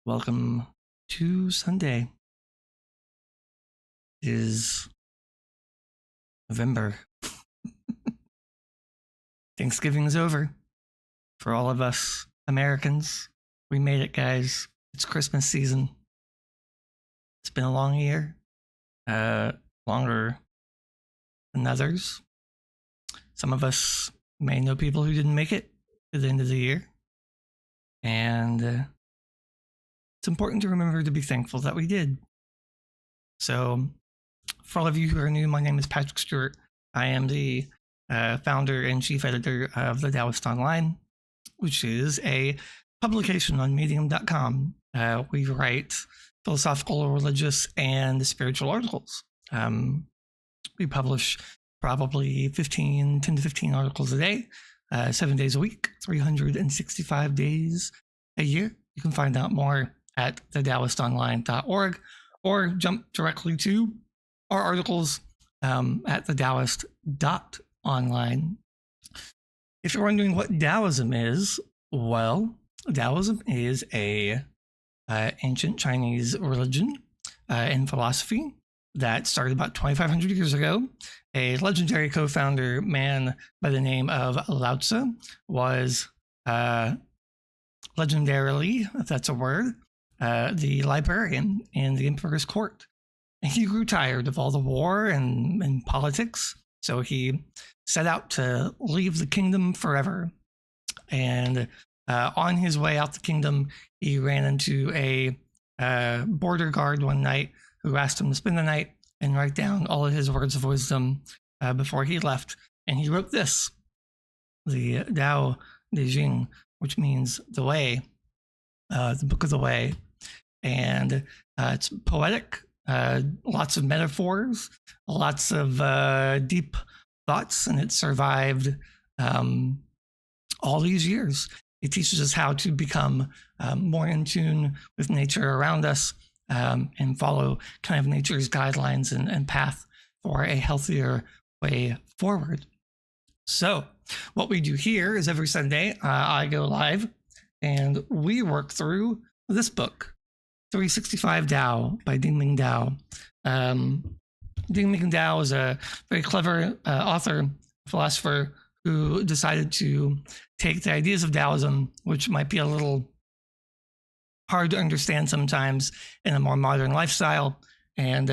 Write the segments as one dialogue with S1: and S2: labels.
S1: Welcome to Sunday. It is November. Thanksgiving is over. For all of us Americans, we made it, guys. It's Christmas season. It's been a long year. Longer than others. Some of us may know people who didn't make it to the end of the year. And it's important to remember to be thankful that we did. So, for all of you who are new, my name is Patrick Stewart. I am the founder and chief editor of the Taoist Online, which is a publication on medium.com. We write philosophical, religious, and spiritual articles. We publish probably 10 to 15 articles a day, 7 days a week, 365 days a year. You can find out more at thedaoistonline.org or jump directly to our articles at thedaoist.online. If you're wondering what Taoism is, well, Taoism is a ancient Chinese religion and philosophy that started about 2,500 years ago. A legendary co-founder man by the name of Lao Tzu was legendarily, if that's a word, the librarian in the emperor's court. And he grew tired of all the war and politics, so he set out to leave the kingdom forever. And on his way out the kingdom, he ran into a border guard one night who asked him to spend the night and write down all of his words of wisdom before he left. And he wrote this, the Tao Te Ching, which means the way, the book of the way. And it's poetic, lots of metaphors, lots of deep thoughts, and it survived all these years. It teaches us how to become more in tune with nature around us and follow kind of nature's guidelines and path for a healthier way forward. So what we do here is every Sunday, I go live and we work through this book, 365 Tao by Deng Ming-Dao. Deng Ming-Dao is a very clever author, philosopher, who decided to take the ideas of Taoism, which might be a little hard to understand sometimes in a more modern lifestyle, and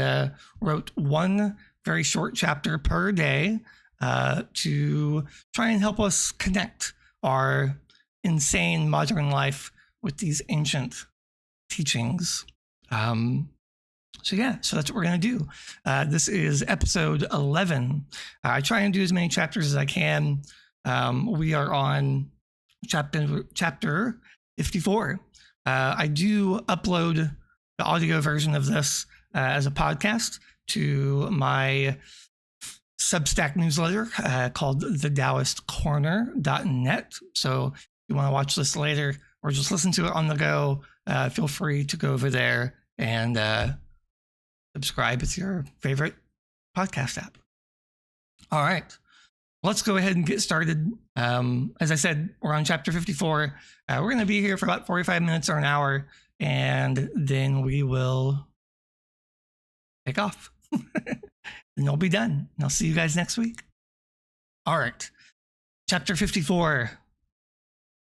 S1: wrote one very short chapter per day to try and help us connect our insane modern life with these ancient teachings. So that's what we're going to do. This is episode 11. I try and do as many chapters as I can. We are on chapter 54. I do upload the audio version of this as a podcast to my Substack newsletter called thedaoistcorner.net. So if you want to watch this later or just listen to it on the go, feel free to go over there and subscribe with your favorite podcast app. All right, let's go ahead and get started. As I said, we're on chapter 54. We're going to be here for about 45 minutes or an hour, and then we will take off. And you'll be done. And I'll see you guys next week. All right, chapter 54,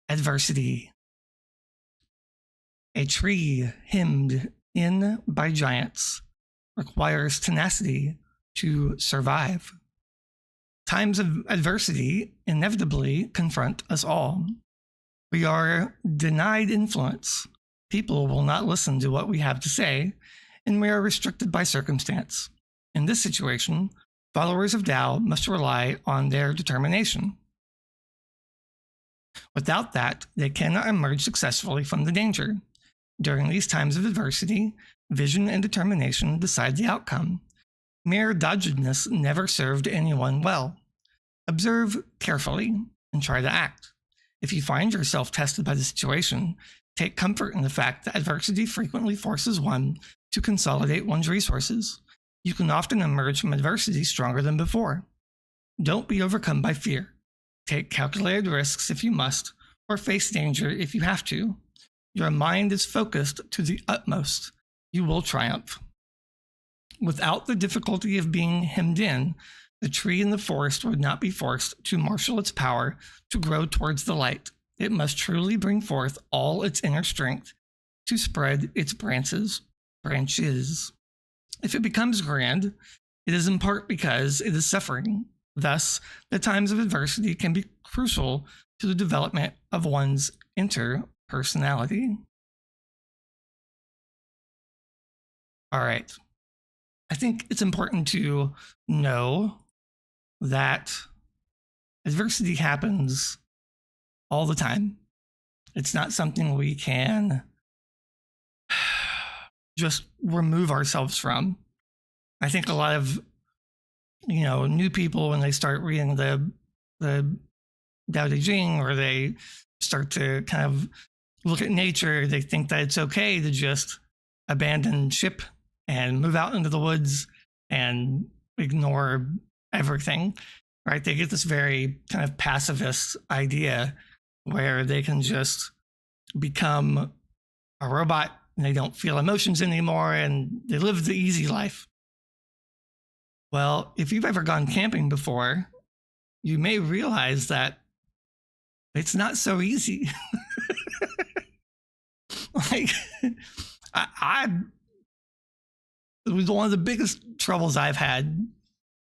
S1: Adversity. A tree hemmed in by giants requires tenacity to survive. Times of adversity inevitably confront us all. We are denied influence. People will not listen to what we have to say, and we are restricted by circumstance. In this situation, followers of Tao must rely on their determination. Without that, they cannot emerge successfully from the danger. During these times of adversity, vision and determination decide the outcome. Mere doggedness never served anyone well. Observe carefully and try to act. If you find yourself tested by the situation, take comfort in the fact that adversity frequently forces one to consolidate one's resources. You can often emerge from adversity stronger than before. Don't be overcome by fear. Take calculated risks if you must, or face danger if you have to. your mind is focused to the utmost, you will triumph. Without the difficulty of being hemmed in, the tree in the forest would not be forced to marshal its power to grow towards the light. It must truly bring forth all its inner strength to spread its branches. If it becomes grand, it is in part because it is suffering. Thus, the times of adversity can be crucial to the development of one's interpersonality. All right. I think it's important to know that adversity happens all the time. It's not something we can just remove ourselves from. I think a lot of, new people, when they start reading the Tao Te Ching, or they start to kind of look at nature, they think that it's okay to just abandon ship and move out into the woods and ignore everything, right? They get this very kind of pacifist idea where they can just become a robot and they don't feel emotions anymore and they live the easy life. Well, if you've ever gone camping before, you may realize that it's not so easy. Like, it was one of the biggest troubles I've had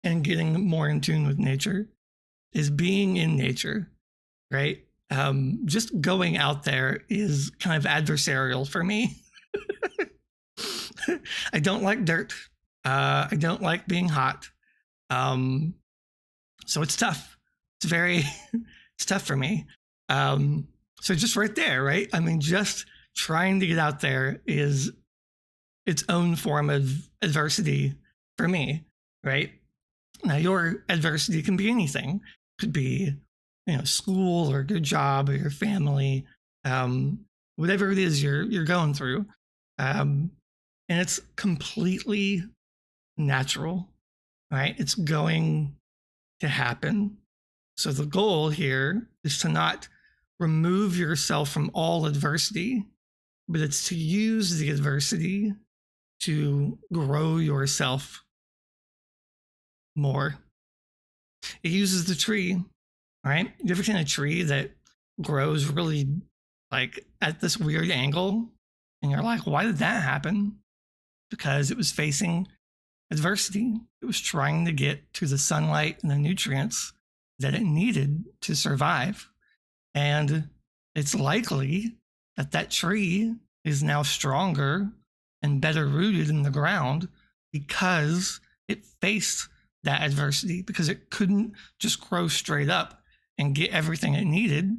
S1: in getting more in tune with nature is being in nature, right? Just going out there is kind of adversarial for me. I don't like dirt. I don't like being hot. So it's tough. It's tough for me. So just right there, right? I mean, just trying to get out there is its own form of adversity for me, right? Now, your adversity can be anything. It could be, school or a good job or your family, whatever it is you're going through. And it's completely natural, right? It's going to happen. So the goal here is to not remove yourself from all adversity, but it's to use the adversity to grow yourself more. It uses the tree, right? You ever seen a tree that grows really like at this weird angle? And you're like, why did that happen? Because it was facing adversity. It was trying to get to the sunlight and the nutrients that it needed to survive. And it's likely that that tree is now stronger and better rooted in the ground because it faced that adversity, because it couldn't just grow straight up and get everything it needed.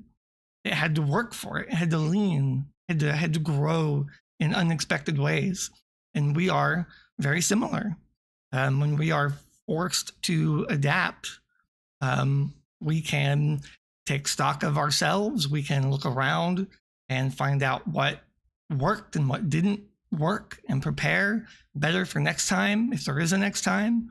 S1: It had to work for it. It had to lean. It had to grow in unexpected ways. And we are very similar. When we are forced to adapt, we can take stock of ourselves. We can look around and find out what worked and what didn't work and prepare better for next time, if there is a next time.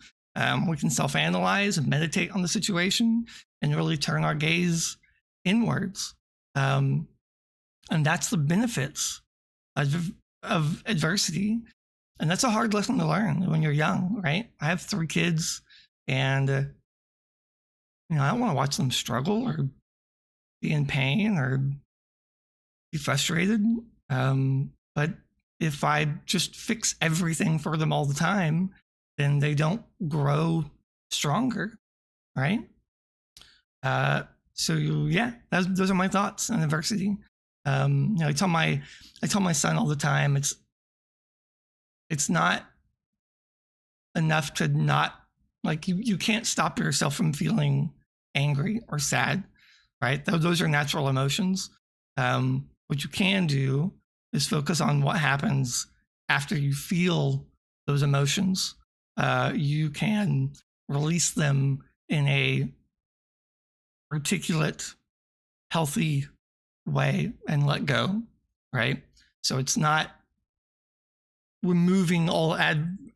S1: We can self-analyze and meditate on the situation and really turn our gaze inwards. And that's the benefits of adversity. And that's a hard lesson to learn when you're young, right? I have 3 kids, and I don't want to watch them struggle or be in pain or be frustrated. But if I just fix everything for them all the time, then they don't grow stronger, right? Those are my thoughts on adversity. I tell my son all the time, it's not enough to not, like, you can't stop yourself from feeling angry or sad, right? Those are natural emotions. What you can do is focus on what happens after you feel those emotions. You can release them in a articulate, healthy way and let go, right? So it's not removing all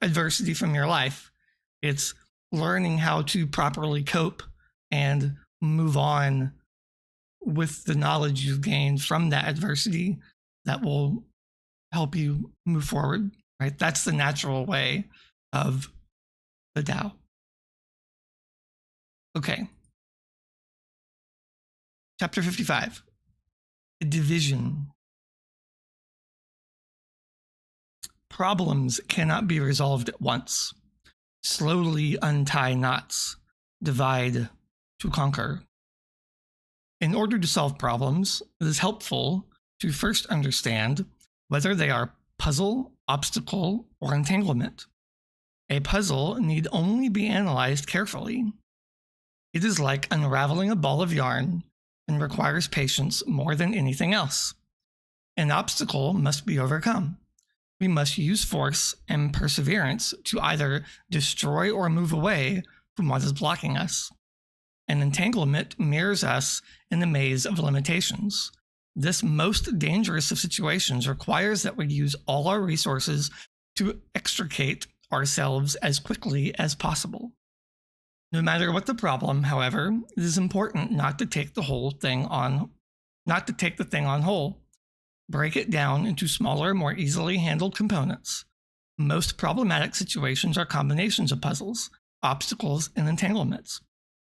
S1: adversity from your life. It's learning how to properly cope and move on with the knowledge you've gained from that adversity that will help you move forward, right? That's the natural way of the Tao. Okay. Chapter 55, division. Problems cannot be resolved at once. Slowly untie knots, divide to conquer. In order to solve problems, it is helpful to first understand whether they are puzzle, obstacle, or entanglement. A puzzle need only be analyzed carefully. It is like unraveling a ball of yarn and requires patience more than anything else. An obstacle must be overcome. We must use force and perseverance to either destroy or move away from what is blocking us. An entanglement mirrors us in the maze of limitations. This most dangerous of situations requires that we use all our resources to extricate ourselves as quickly as possible. No matter what the problem, however, it is important not to take the thing on whole. Break it down into smaller, more easily handled components. Most problematic situations are combinations of puzzles, obstacles, and entanglements.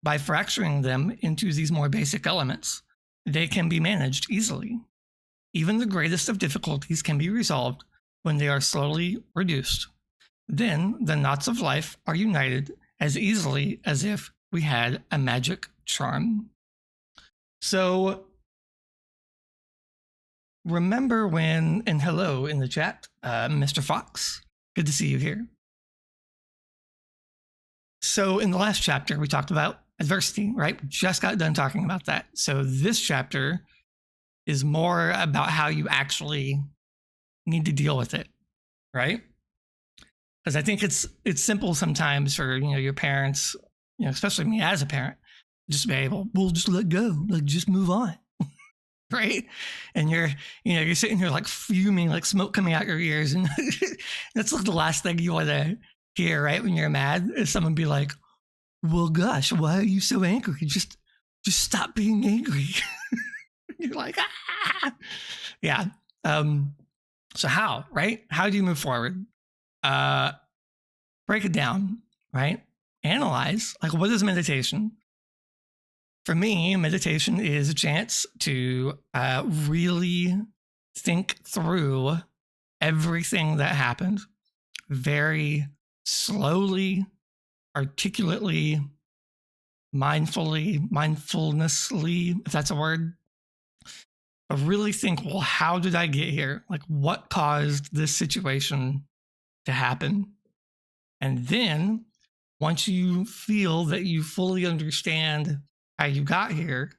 S1: By fracturing them into these more basic elements, they can be managed easily. Even the greatest of difficulties can be resolved when they are slowly reduced. Then the knots of life are united as easily as if we had a magic charm. So remember when, and hello in the chat, Mr. Fox, good to see you here. So in the last chapter, we talked about adversity, right? We just got done talking about that. So this chapter is more about how you actually need to deal with it, right? Because I think it's simple sometimes for, your parents, especially me as a parent, just be able, well, just let go, like just move on, right? And you're sitting here like fuming, like smoke coming out your ears, and that's like the last thing you want to hear, right? When you're mad, is someone be like, well, gosh, why are you so angry? Just stop being angry. You're like, ah, yeah. So how, right? How do you move forward? Break it down, right? Analyze, like, what is meditation? For me, meditation is a chance to really think through everything that happened very slowly, articulately, mindfulnessly, if that's a word. But really think, well, how did I get here? Like, what caused this situation to happen? And then once you feel that you fully understand how you got here,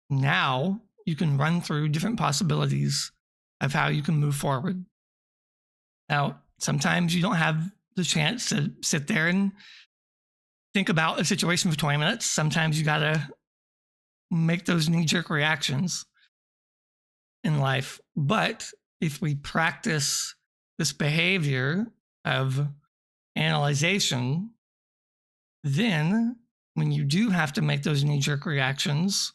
S1: now you can run through different possibilities of how you can move forward. Now, sometimes you don't have the chance to sit there and think about a situation for 20 minutes. Sometimes you got to make those knee-jerk reactions in life. But if we practice this behavior of analyzation, then when you do have to make those knee-jerk reactions,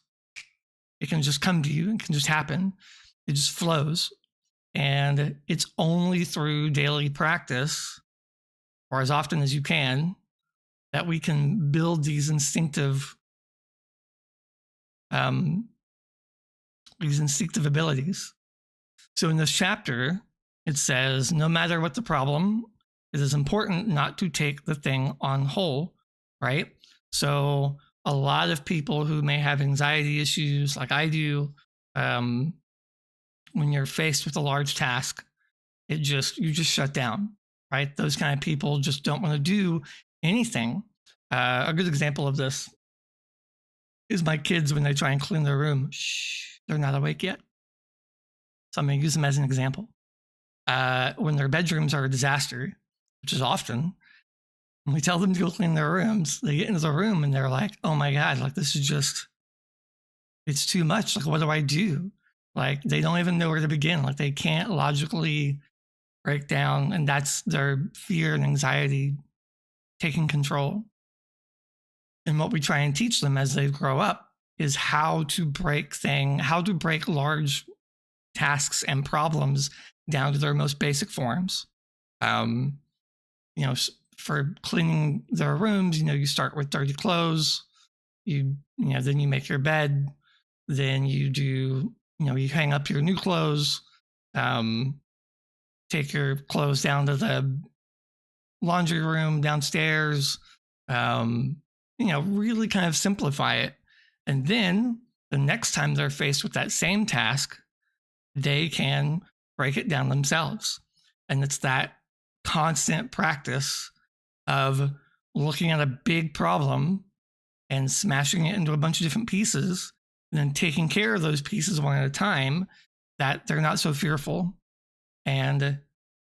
S1: it can just come to you. It can just happen. It just flows. And it's only through daily practice, or as often as you can, that we can build these instinctive abilities. So in this chapter, it says, no matter what the problem, it is important not to take the thing on whole, right? So a lot of people who may have anxiety issues, like I do, when you're faced with a large task, you just shut down, right? Those kind of people just don't want to do anything. A good example of this is my kids when they try and clean their room. Shh, they're not awake yet. So I'm going to use them as an example. When their bedrooms are a disaster, which is often, when we tell them to go clean their rooms, they get into the room and they're like, oh my God, like this is just, it's too much. Like, what do I do? Like, they don't even know where to begin. Like, they can't logically break down. And that's their fear and anxiety taking control. And what we try and teach them as they grow up is how to break large tasks and problems down to their most basic forms. For cleaning their rooms, you start with dirty clothes. Then you make your bed. Then you do, you hang up your new clothes. Take your clothes down to the laundry room downstairs. Really kind of simplify it. And then the next time they're faced with that same task, they can break it down themselves. And it's that constant practice of looking at a big problem and smashing it into a bunch of different pieces, and then taking care of those pieces one at a time, that they're not so fearful. And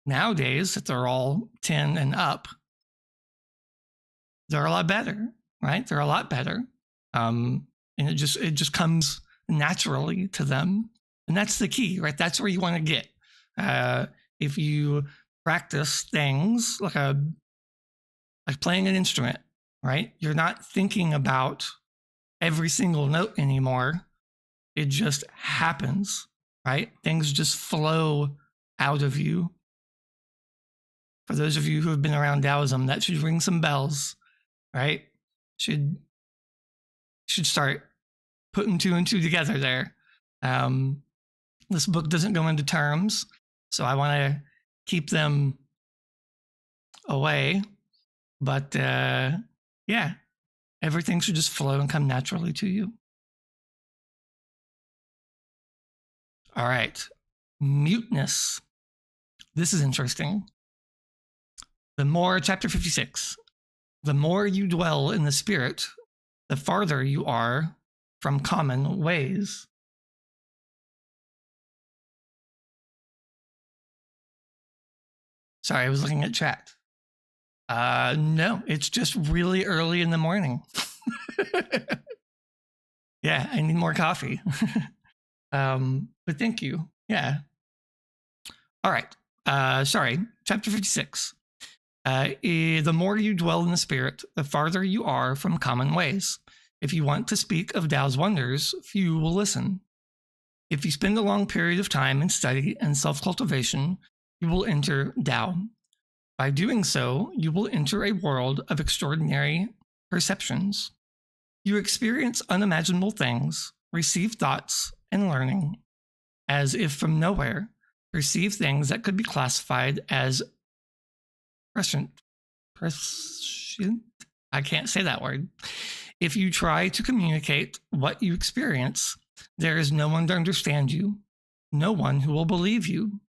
S1: nowadays, that they're all 10 and up, they're a lot better, right? They're a lot better. And it just comes naturally to them. And that's the key, right? That's where you want to get. If you practice things like playing an instrument, right? You're not thinking about every single note anymore. It just happens, right? Things just flow out of you. For those of you who have been around Taoism, that should ring some bells, right? Should start putting two and two together there. This book doesn't go into terms, so I want to keep them away. But everything should just flow and come naturally to you. All right. Muteness. This is interesting. Chapter 56. The more you dwell in the spirit, the farther you are from common ways. Sorry, I was looking at chat. No, it's just really early in the morning. Yeah, I need more coffee. But thank you. Yeah. All right. Sorry, chapter 56. The more you dwell in the spirit, the farther you are from common ways. If you want to speak of Tao's wonders, few will listen. If you spend a long period of time in study and self-cultivation, you will enter Tao. By doing so, you will enter a world of extraordinary perceptions. You experience unimaginable things, receive thoughts and learning, as if from nowhere, perceive things that could be classified as prescient. I can't say that word. If you try to communicate what you experience, there is no one to understand you, no one who will believe you.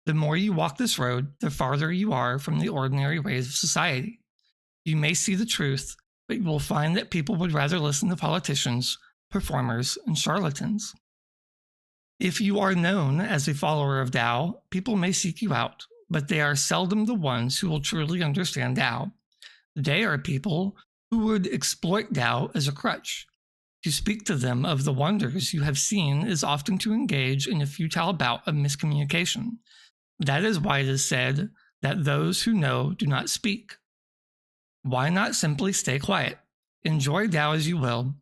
S1: The more you walk this road, the farther you are from the ordinary ways of society. You may see the truth, but you will find that people would rather listen to politicians, performers, and charlatans. If you are known as a follower of Tao, people may seek you out, but they are seldom the ones who will truly understand Tao. They are people who would exploit Tao as a crutch. To speak to them of the wonders you have seen is often to engage in a futile bout of miscommunication. That is why it is said that those who know do not speak. Why not simply stay quiet? Enjoy Tao as you will.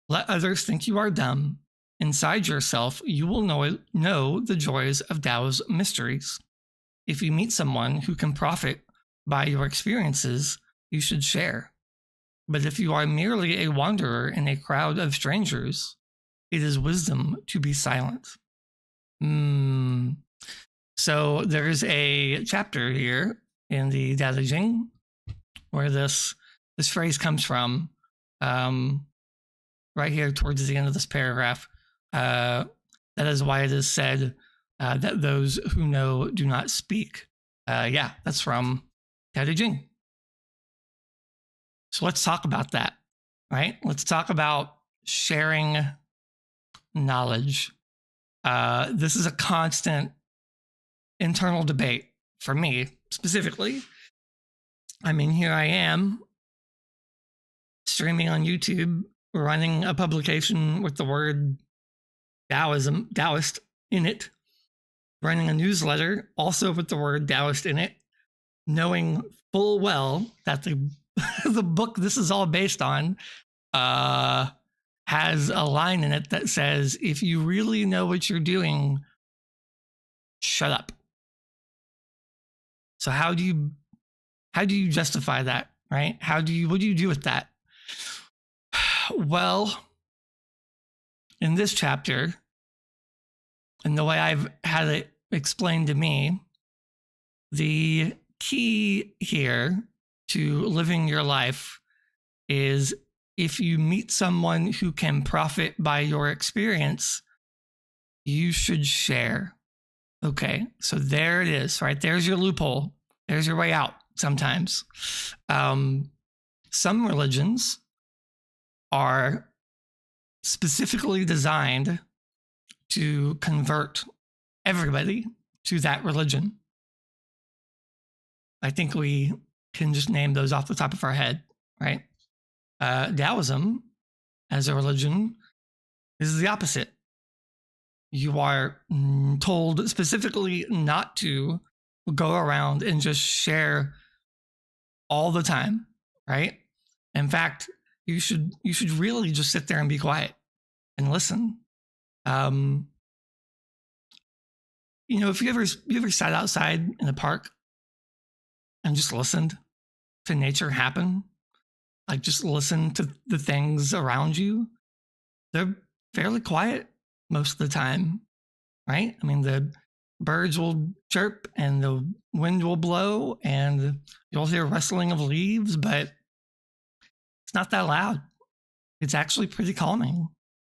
S1: Let others think you are dumb. Inside yourself, you will know the joys of Tao's mysteries. If you meet someone who can profit by your experiences, you should share. But if you are merely a wanderer in a crowd of strangers, it is wisdom to be silent. So there's a chapter here in the Tao Te Ching where this phrase comes from, right here towards the end of this paragraph. That is why it is said that those who know do not speak. That's from Tao Te Ching. So let's talk about that, right? Let's talk about sharing knowledge. This is a constant internal debate for me specifically. I mean, here I am streaming on YouTube, running a publication with the word Taoist in it, running a newsletter also with the word Taoist in it, knowing full well that the book this is all based on has a line in it that says, if you really know what you're doing, shut up. So how do you justify that, right? What do you do with that? Well, in this chapter, and the way I've had it explained to me, the key here to living your life is if you meet someone who can profit by your experience, you should share. Okay, so there it is, right? There's your loophole. There's your way out sometimes. Some religions are specifically designed to convert everybody to that religion. I think we can just name those off the top of our head, right? Taoism, as a religion, is the opposite. You are told specifically not to go around and just share all the time, right? In fact, you should really just sit there and be quiet and listen. If you ever sat outside in a park and just listened to nature happen, like just listen to the things around you, they're fairly quiet most of the time, right? I mean, the birds will chirp and the wind will blow and you'll hear rustling of leaves, but it's not that loud. It's actually pretty calming.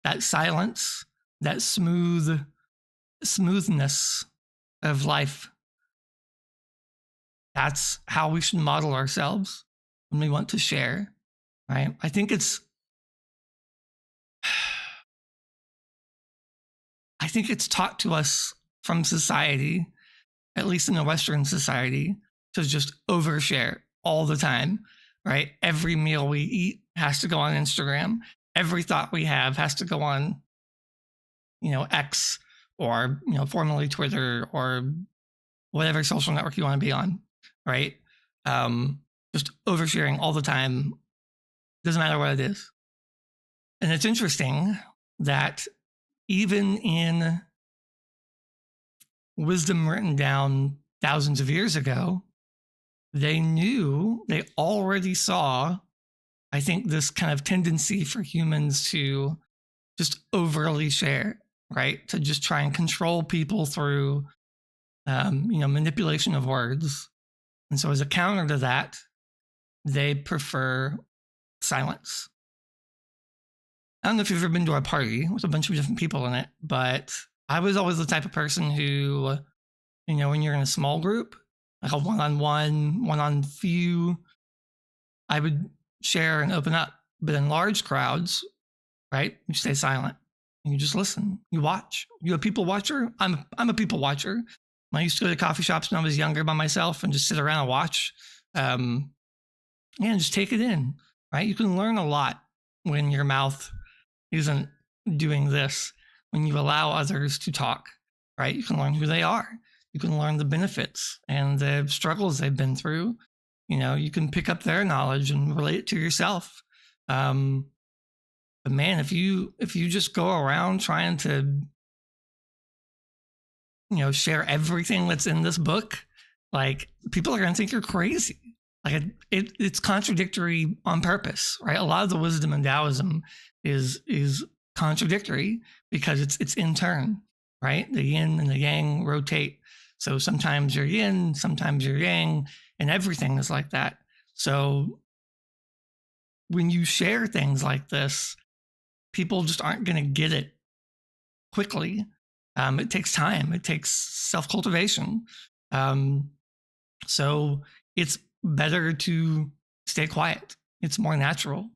S1: That silence, that smoothness of life, that's how we should model ourselves when we want to share, right? I think it's taught to us from society, at least in a Western society, to just overshare all the time, right? Every meal we eat has to go on Instagram. Every thought we have has to go on, X, or, formerly Twitter, or whatever social network you want to be on, right? Just oversharing all the time. Doesn't matter what it is. And it's interesting that even in wisdom written down thousands of years ago, they already saw, I think, this kind of tendency for humans to just overly share, right? To just try and control people through, manipulation of words. And so as a counter to that, they prefer silence. I don't know if you've ever been to a party with a bunch of different people in it, but I was always the type of person who, when you're in a small group, like a one-on-one, one-on-few, I would share and open up. But in large crowds, right, you stay silent and you just listen. You watch. You a people watcher? I'm a people watcher. I used to go to coffee shops when I was younger by myself and just sit around and watch. And just take it in, right? You can learn a lot when your mouth isn't doing this, when you allow others to talk, right? You can learn who they are. You can learn the benefits and the struggles they've been through. You can pick up their knowledge and relate it to yourself. But man, if you just go around trying to, share everything that's in this book, like, people are going to think you're crazy. Like, it's contradictory on purpose, right? A lot of the wisdom in Taoism is contradictory because it's in turn, right? The yin and the yang rotate. So sometimes you're yin, sometimes you're yang, and everything is like that. So when you share things like this, people just aren't going to get it quickly. It takes time. It takes self-cultivation. So it's better to stay quiet. It's more natural.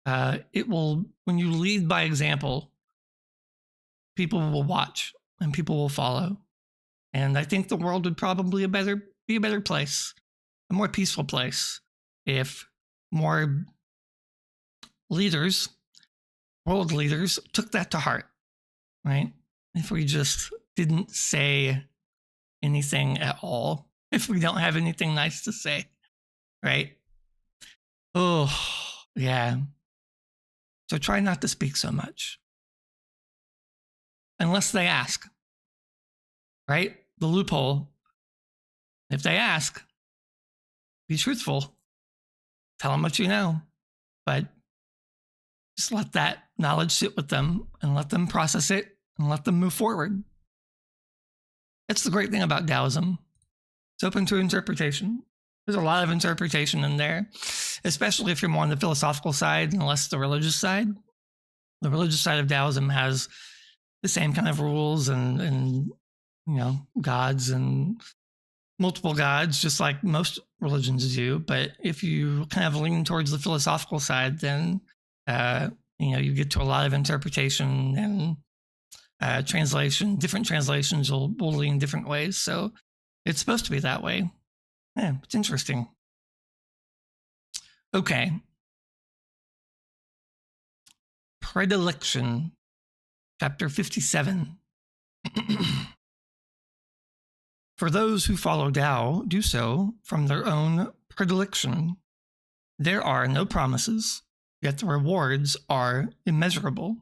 S1: When you lead by example, people will watch and people will follow. And I think the world would probably be a better place, a more peaceful place, if more leaders, world leaders, took that to heart, right? If we just didn't say anything at all, if we don't have anything nice to say, right? Oh, yeah. So try not to speak so much. Unless they ask, right? the loophole. If they ask, be truthful. Tell them what you know, but just let that knowledge sit with them and let them process it and let them move forward. That's the great thing about Taoism. It's open to interpretation. There's a lot of interpretation in there, especially if you're more on the philosophical side and less the religious side. The religious side of Taoism has the same kind of rules and gods and multiple gods, just like most religions do. But if you kind of lean towards the philosophical side, then you get to a lot of interpretation and translation. Different translations will lean different ways. So it's supposed to be that way. Yeah, it's interesting. Okay. Predilection, chapter 57. For those who follow Tao do so from their own predilection. There are no promises, yet the rewards are immeasurable.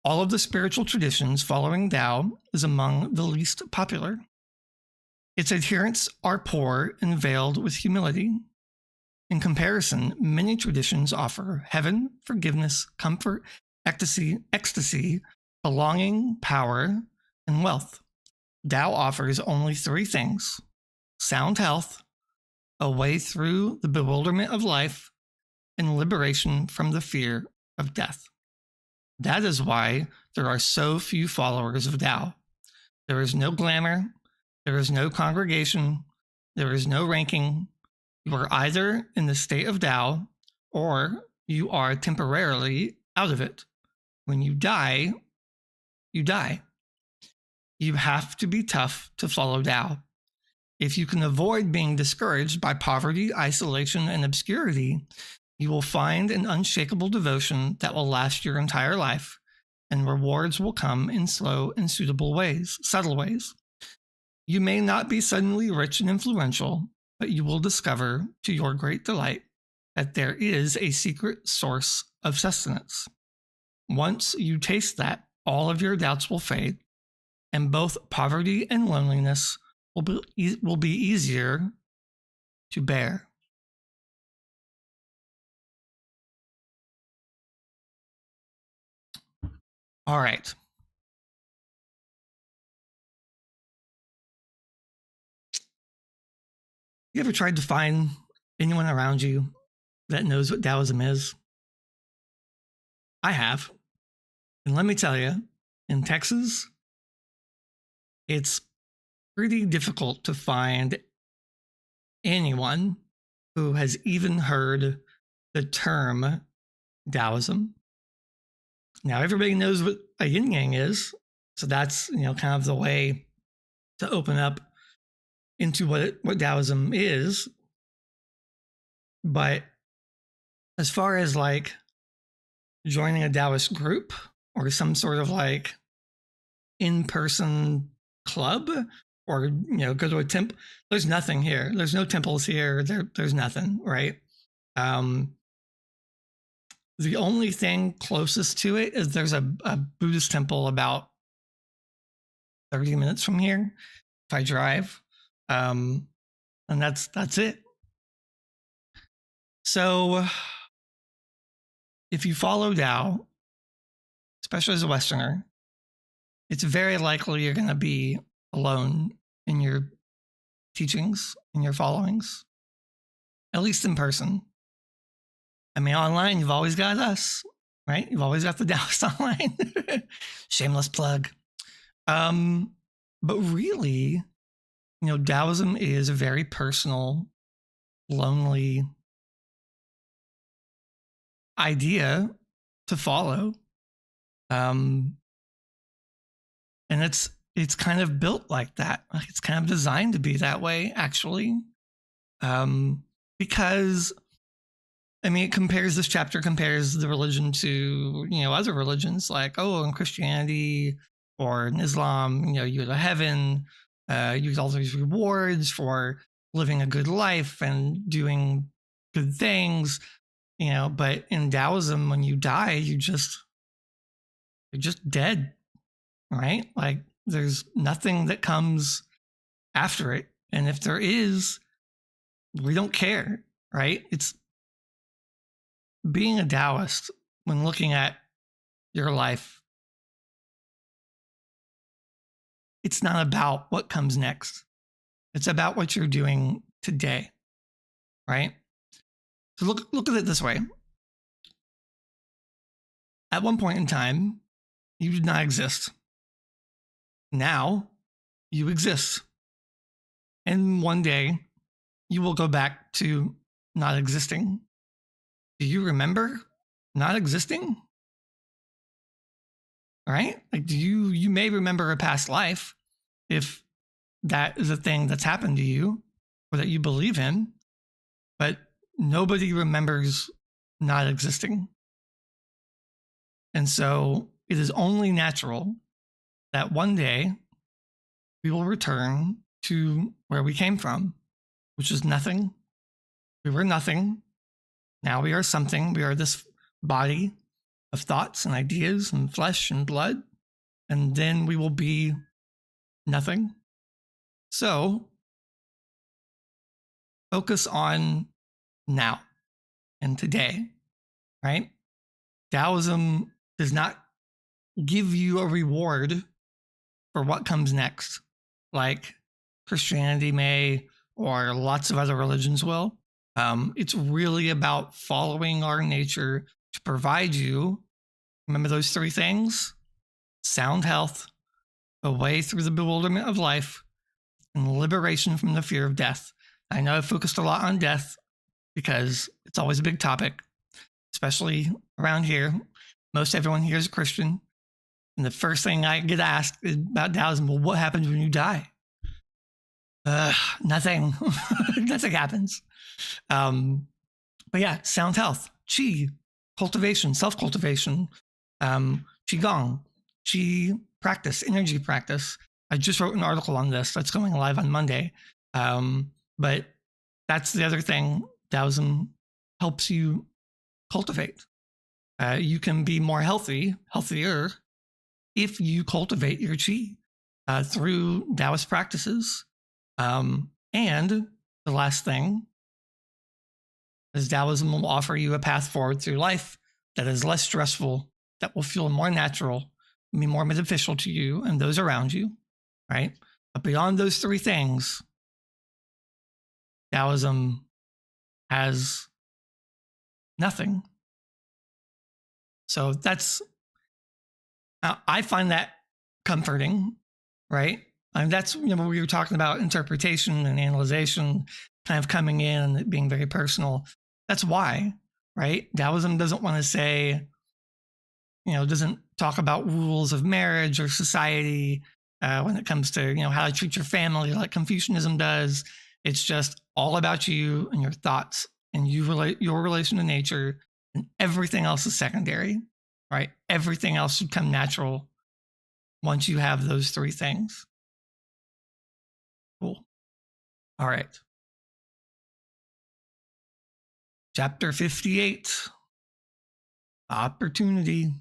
S1: All of the spiritual traditions following Tao is among the least popular. Its adherents are poor and veiled with humility. In comparison, many traditions offer heaven, forgiveness, comfort, ecstasy, belonging, power, and wealth. Tao offers only three things: sound health, a way through the bewilderment of life, and liberation from the fear of death. That is why there are so few followers of Tao. There is no glamour, there is no congregation, there is no ranking. You are either in the state of Tao or you are temporarily out of it. When you die, you die. You have to be tough to follow Tao. If you can avoid being discouraged by poverty, isolation, and obscurity, you will find an unshakable devotion that will last your entire life, and rewards will come in slow and subtle ways. You may not be suddenly rich and influential, but you will discover, to your great delight, that there is a secret source of sustenance. Once you taste that, all of your doubts will fade, and both poverty and loneliness will be easier to bear. All right. You ever tried to find anyone around you that knows what Taoism is? I have. And let me tell you, in Texas, it's pretty difficult to find anyone who has even heard the term Taoism. Now, everybody knows what a yin yang is, so that's kind of the way to open up into what Taoism is. But as far as like joining a Taoist group or some sort of like in-person club or go to a temple, there's nothing here. There's no temples here. There's nothing, right? The only thing closest to it is there's a Buddhist temple about 30 minutes from here if I drive. And that's it. So if you follow Tao, especially as a Westerner, it's very likely you're going to be alone in your teachings, in your followings, at least in person. I mean, online, you've always got us, right? You've always got the Taoist Online. Shameless plug. But really, Taoism is a very personal, lonely idea to follow. And it's kind of built like that. Like it's kind of designed to be that way, actually. Because this chapter compares the religion to, other religions, like, in Christianity or in Islam, you go to heaven, you get all these rewards for living a good life and doing good things, but in Taoism, when you die, you're just dead, right? Like There's nothing that comes after it. And if there is, we don't care, right? It's being a Taoist when looking at your life. It's not about what comes next. It's about what you're doing today, right? So look at it this way. At one point in time, you did not exist. Now you exist. And one day you will go back to not existing. Do you remember not existing? Right? Like, you may remember a past life if that is a thing that's happened to you or that you believe in, but nobody remembers not existing. And so it is only natural that one day we will return to where we came from, which is nothing. We were nothing. Now we are something. We are this body of thoughts and ideas and flesh and blood. And then we will be nothing. So focus on now and today, right? Taoism does not give you a reward for what comes next, like Christianity may, or lots of other religions will. It's really about following our nature to provide you, remember those three things: sound health, a way through the bewilderment of life, and liberation from the fear of death. I know I've focused a lot on death because it's always a big topic, especially around here. Most everyone here is a Christian. And the first thing I get asked is about Taoism: well, what happens when you die? Nothing. Nothing happens. But yeah, sound health, qi, cultivation, self-cultivation, qigong, qi practice, energy practice. I just wrote an article on this that's going live on Monday. But that's the other thing Taoism helps you cultivate. You can be more healthier, if you cultivate your qi through Taoist practices. And the last thing is Taoism will offer you a path forward through life that is less stressful, that will feel more natural, be more beneficial to you and those around you, right? But beyond those three things, Taoism has nothing. So I find that comforting, right? I mean, that's, we were talking about interpretation and analyzation kind of coming in and it being very personal. That's why, right? Taoism doesn't want to say, doesn't talk about rules of marriage or society when it comes to, how to treat your family like Confucianism does. It's just all about you and your thoughts and your relation to nature, and everything else is secondary, right? Everything else should come natural once you have those three things. Cool. All right. Chapter 58, Opportunity.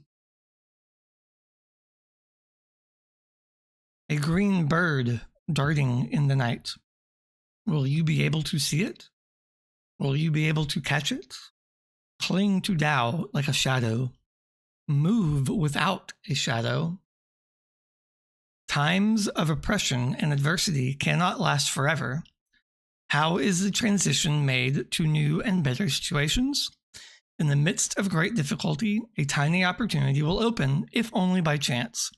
S1: A green bird darting in the night. Will you be able to see it? Will you be able to catch it? Cling to Tao like a shadow. Move without a shadow. Times of oppression and adversity cannot last forever. How is the transition made to new and better situations? In the midst of great difficulty, a tiny opportunity will open, if only by chance.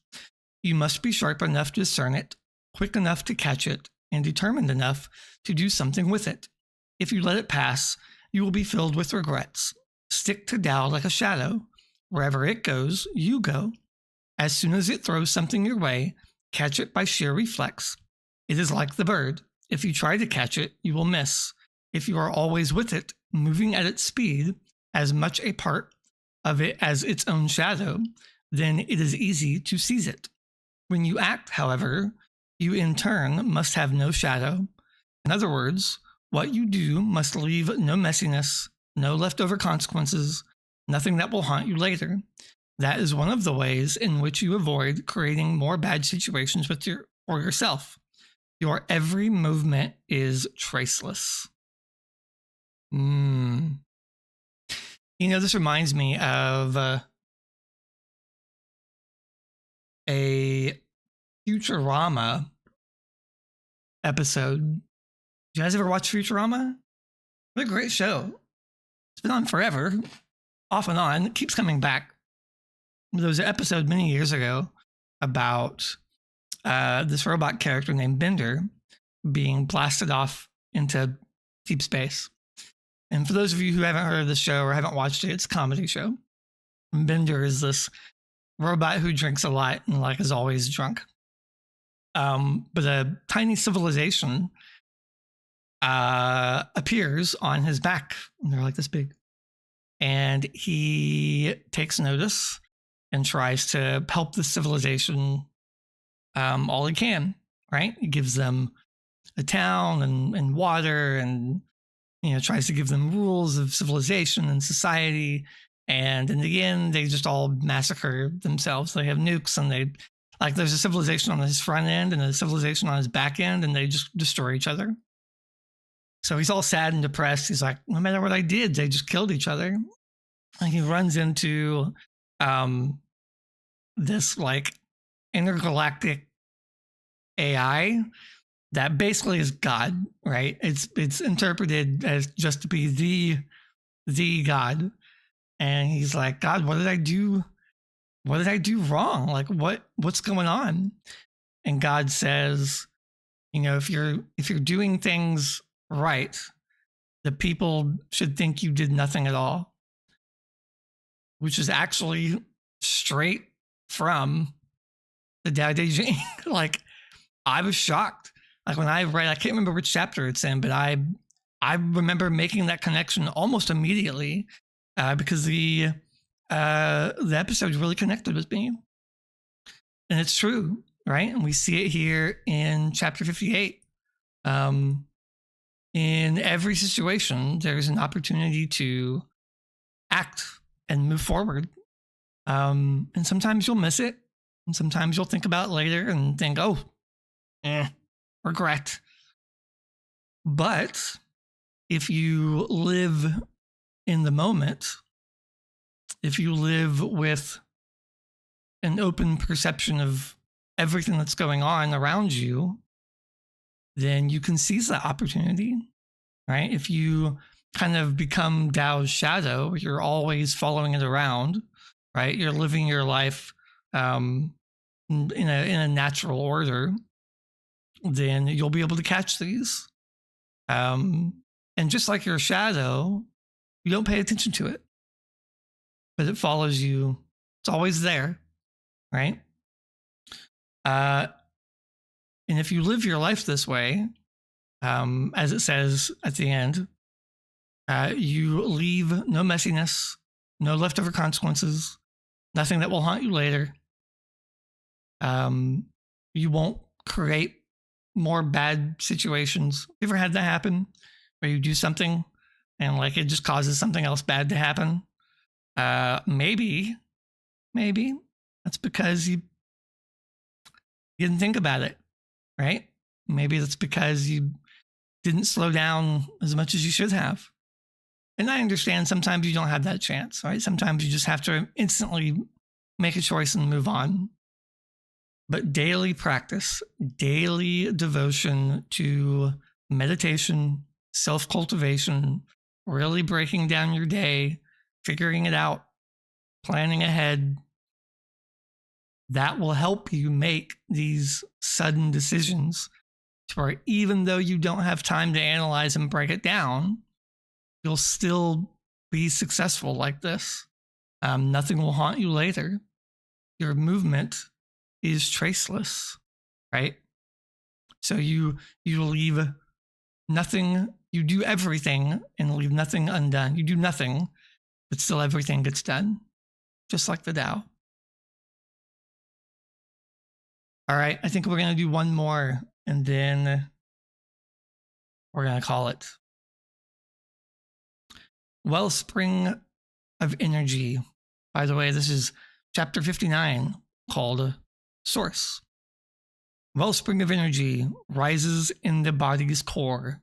S1: You must be sharp enough to discern it, quick enough to catch it, and determined enough to do something with it. If you let it pass, you will be filled with regrets. Stick to Tao like a shadow. Wherever it goes, you go. As soon as it throws something your way, catch it by sheer reflex. It is like the bird. If you try to catch it, you will miss. If you are always with it, moving at its speed, as much a part of it as its own shadow, then it is easy to seize it. When you act, however, you in turn must have no shadow. In other words, what you do must leave no messiness, no leftover consequences, nothing that will haunt you later. That is one of the ways in which you avoid creating more bad situations for yourself. Your every movement is traceless. This reminds me of a Futurama episode. Did you guys ever watch Futurama? What a great show. It's been on forever, off and on. It keeps coming back. There was an episode many years ago about this robot character named Bender being blasted off into deep space. And for those of you who haven't heard of the show or haven't watched it, it's a comedy show. Bender is this robot who drinks a lot and is always drunk. But a tiny civilization appears on his back. And they're this big. And he takes notice and tries to help the civilization all he can, right? He gives them a town and water and, tries to give them rules of civilization and society. And in the end, they just all massacre themselves. They have nukes and there's a civilization on his front end and a civilization on his back end, and they just destroy each other. So he's all sad and depressed. He's like, no matter what I did, they just killed each other. And he runs into this intergalactic AI that basically is God, right? It's interpreted as just to be the God. And he's like, God, what did I do? What did I do wrong? What's going on? And God says, if you're doing things right, the people should think you did nothing at all, which is actually straight from the Tao Te Ching. I was shocked. When I read, I can't remember which chapter it's in, but I remember making that connection almost immediately because the episode really connected with me. And it's true, right? And we see it here in chapter 58. In every situation, there's an opportunity to act and move forward. And sometimes you'll miss it. And sometimes you'll think about it later and think, regret. But if you live in the moment, if you live with an open perception of everything that's going on around you, then you can seize that opportunity, right? If you kind of become Tao's shadow, you're always following it around, right? You're living your life in a natural order, then you'll be able to catch these. And just like your shadow, you don't pay attention to it, but it follows you. It's always there, right? And if you live your life this way, as it says at the end, you leave no messiness, no leftover consequences, nothing that will haunt you later. You won't create more bad situations. You ever had that happen where you do something and it just causes something else bad to happen? Maybe that's because you didn't think about it, right? Maybe that's because you didn't slow down as much as you should have. And I understand sometimes you don't have that chance, right? Sometimes you just have to instantly make a choice and move on. But daily practice, daily devotion to meditation, self-cultivation, really breaking down your day, figuring it out, planning ahead, that will help you make these sudden decisions to where even though you don't have time to analyze and break it down, you'll still be successful like this. Nothing will haunt you later. Your movement is traceless, right? So you leave nothing, you do everything and leave nothing undone. You do nothing, but still everything gets done, just like the Tao. All right, I think we're going to do one more and then we're going to call it. Wellspring of energy. By the way, this is chapter 59, called Source. Wellspring of energy rises in the body's core.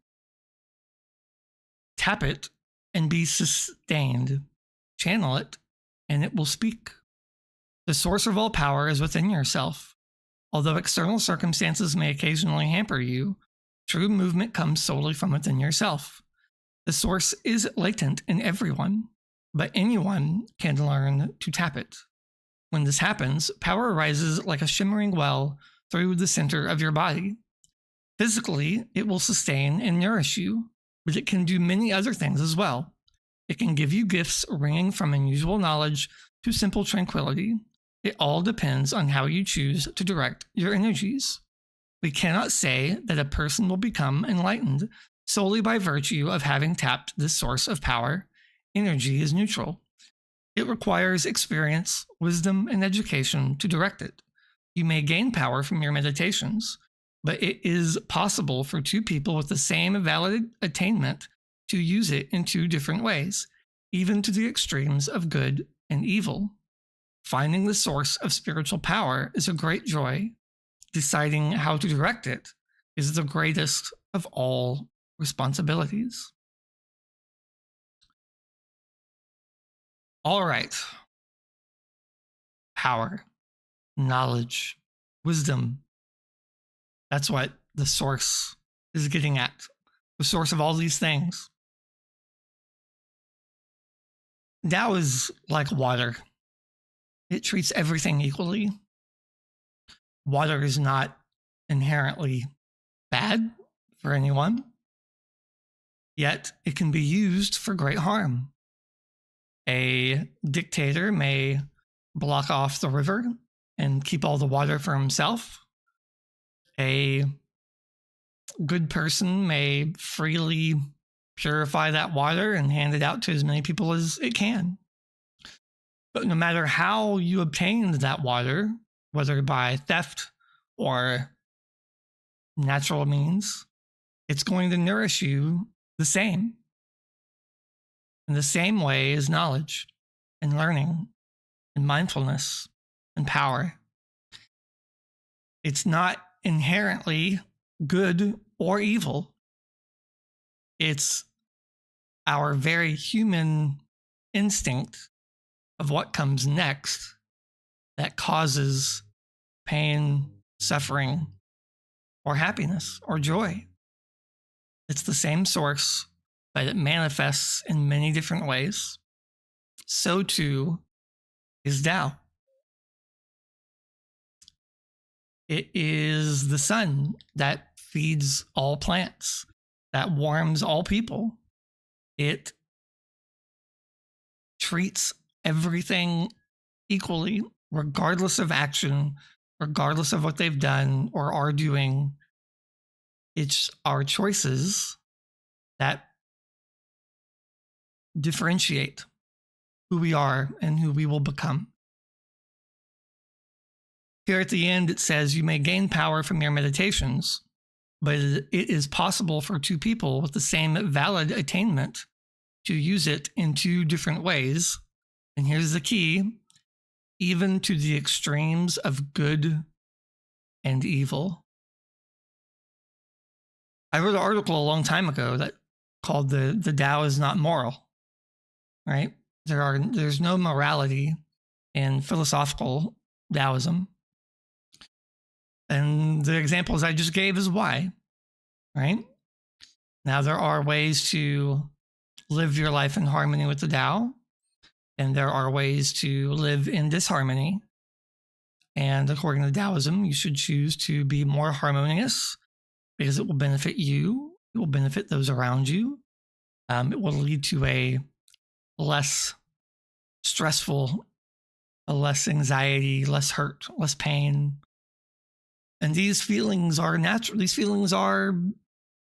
S1: Tap it and be sustained. Channel it and it will speak. The source of all power is within yourself. Although external circumstances may occasionally hamper you, true movement comes solely from within yourself. The source is latent in everyone, but anyone can learn to tap it. When this happens, power rises like a shimmering well through the center of your body. Physically, it will sustain and nourish you, but it can do many other things as well. It can give you gifts ranging from unusual knowledge to simple tranquility. It all depends on how you choose to direct your energies. We cannot say that a person will become enlightened solely by virtue of having tapped this source of power. Energy is neutral. It requires experience, wisdom, and education to direct it. You may gain power from your meditations, but it is possible for two people with the same valid attainment to use it in two different ways, even to the extremes of good and evil. Finding the source of spiritual power is a great joy. Deciding how to direct it is the greatest of all responsibilities. All right. Power, knowledge, wisdom. That's what the source is getting at. The source of all these things. Tao is like water. It treats everything equally. Water is not inherently bad for anyone, yet it can be used for great harm. A dictator may block off the river and keep all the water for himself. A good person may freely purify that water and hand it out to as many people as it can. But no matter how you obtained that water, whether by theft or natural means, it's going to nourish you the same. In the same way as knowledge and learning and mindfulness and power. It's not inherently good or evil. It's our very human instinct of what comes next that causes pain, suffering, or happiness or joy. It's the same source, but it manifests in many different ways. So too is Tao. It is the sun that feeds all plants, that warms all people. It treats everything equally, regardless of action, regardless of what they've done or are doing. It's our choices that differentiate who we are and who we will become. Here at the end, it says you may gain power from your meditations, but it is possible for two people with the same valid attainment to use it in two different ways. And here's the key, even to the extremes of good and evil. I wrote an article a long time ago that called the Tao is not moral, right? There's no morality in philosophical Taoism. And the examples I just gave is why, right? Now, there are ways to live your life in harmony with the Tao, and there are ways to live in disharmony. And according to Taoism, you should choose to be more harmonious because it will benefit you. It will benefit those around you. It will lead to a less stressful, a less anxiety, less hurt, less pain. And these feelings are natural. These feelings are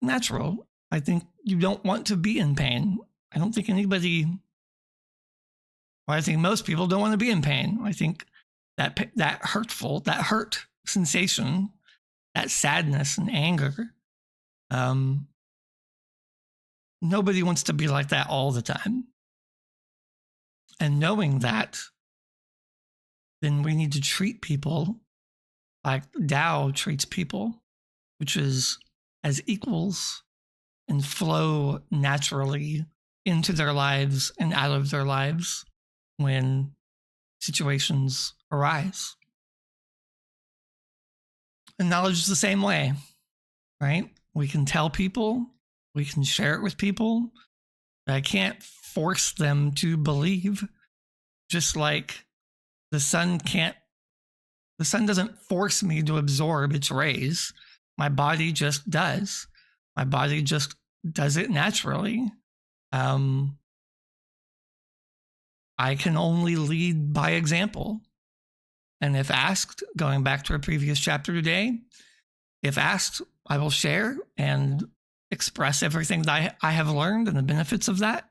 S1: natural. I think you don't want to be in pain. I don't think I think most people don't want to be in pain. I think that hurt sensation, that sadness and anger, nobody wants to be like that all the time. And knowing that then we need to treat people like Tao treats people, which is as equals and flow naturally into their lives and out of their lives when situations arise. And knowledge is the same way, right? We can tell people, we can share it with people, but I can't force them to believe, just like the sun doesn't force me to absorb its rays. My body just does. My body just does it naturally. I can only lead by example. And if asked, going back to our previous chapter today, if asked, I will share and express everything that I have learned and the benefits of that.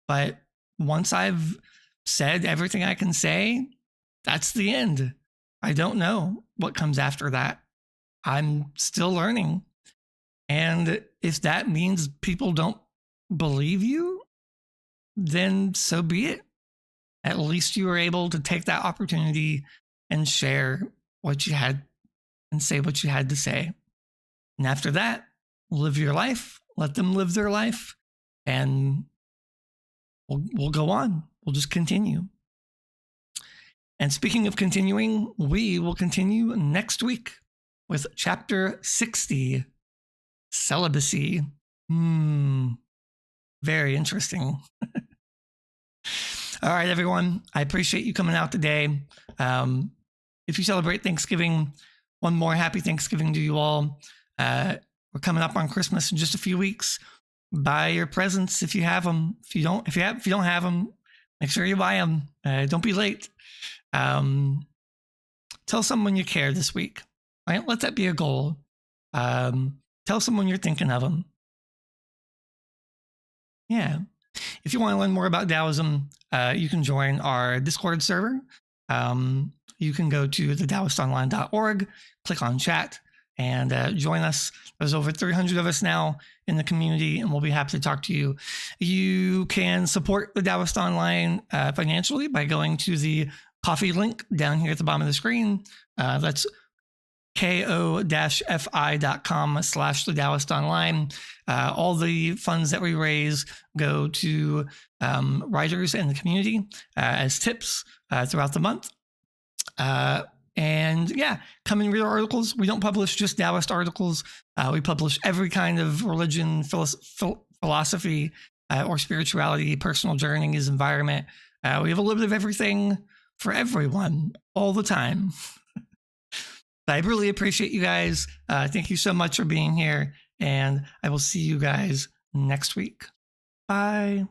S1: But once I've said everything I can say, that's the end. I don't know what comes after that. I'm still learning. And if that means people don't believe you, then so be it. At least you were able to take that opportunity and share what you had and say what you had to say. And after that, live your life, let them live their life, and we'll go on. We'll just continue. And speaking of continuing, we will continue next week with chapter 60, celibacy. Very interesting. All right, everyone. I appreciate you coming out today. If you celebrate Thanksgiving, one more happy Thanksgiving to you all. We're coming up on Christmas in just a few weeks. Buy your presents if you have them. If you don't have them, make sure you buy them. Don't be late. Tell someone you care this week. Right? Let that be a goal. Tell someone you're thinking of them. Yeah. If you want to learn more about Taoism, you can join our Discord server. You can go to theTaoistonline.org, click on chat, and join us. There's over 300 of us now in the community, and we'll be happy to talk to you. You can support the Taoist Online financially by going to the coffee link down here at the bottom of the screen. That's ko-fi.com/the Taoist Online. All the funds that we raise go to writers in the community as tips throughout the month. And yeah, come and read our articles. We don't publish just Taoist articles. We publish every kind of religion, philosophy, or spirituality, personal journeys, environment. We have a little bit of everything for everyone all the time. I really appreciate you guys. Thank you so much for being here, and I will see you guys next week. Bye.